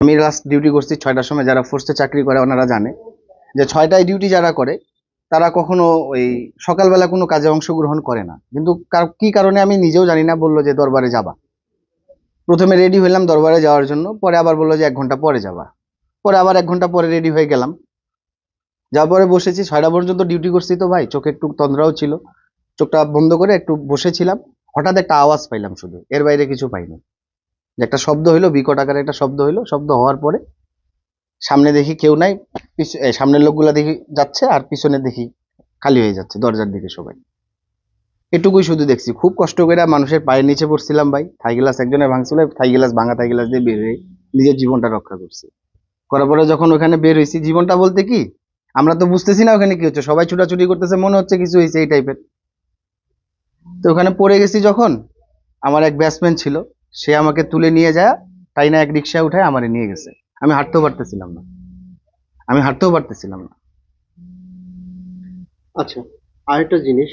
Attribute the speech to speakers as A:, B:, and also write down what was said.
A: আমি last duty করছি 6টার সময়। যারা ফোর্সে চাকরি করে ওনারা জানে যে 6টায় ডিউটি যারা করে তারা কখনো ওই সকালবেলা কোনো কাজে অংশগ্রহণ করে না। কিন্তু কি কারণে আমি নিজেও জানি না, বললো যে দরবারে যাবা। প্রথমে রেডি হইলাম দরবারে যাওয়ার জন্য, পরে আবার বললো যে 1 ঘন্টা পরে যাবা। পরে আবার 1 ঘন্টা পরে রেডি হয়ে গেলাম, যাওয়ার পরে বসেছি। 6টা পর্যন্ত ডিউটি করছি তো ভাই, চোখে একটু তন্দ্রাও ছিল, চোখটা বন্ধ করে একটু বসেছিলাম। হঠাৎ একটা আওয়াজ পাইলাম, শুধু এর বাইরে কিছু পাইনি। যে একটা শব্দ হইলো, বিকট আকারে একটা শব্দ হইলো। শব্দ হওয়ার পরে সামনে দেখি কেউ নাই, সামনের লোকগুলা দেখি যাচ্ছে আর পিছনে দেখি খালি হয়ে যাচ্ছে, দরজার দিকে সবাই। এটুকুই শুধু দেখছি। খুব কষ্ট করে মানুষের পায়ের নিচে পড়ছিলাম ভাই। থাই গ্লাস একজনের ভাঙছিল, থাই গ্লাস ভাঙা থাই গ্লাস দিয়ে বের হয়ে নিজের জীবনটা রক্ষা করছি। করার পরে যখন ওখানে বের হয়েছি, জীবনটা বলতে কি, আমরা তো বুঝতেছি না ওখানে কি হচ্ছে, সবাই ছুটাছুটি করতেছে, মনে হচ্ছে কিছু হয়েছে এই টাইপের। তো ওখানে পড়ে গেছি যখন, আমার এক ব্যাটসম্যান ছিল, সে আমাকে তুলে নিয়ে যায়, তাই না এক রিক্সায় উঠায় আমারে নিয়ে গেছে। আমি হাঁটতেও পারতেছিলাম না, আমি হাঁটতেও পারতেছিলাম না।
B: আচ্ছা, আরেকটা জিনিস,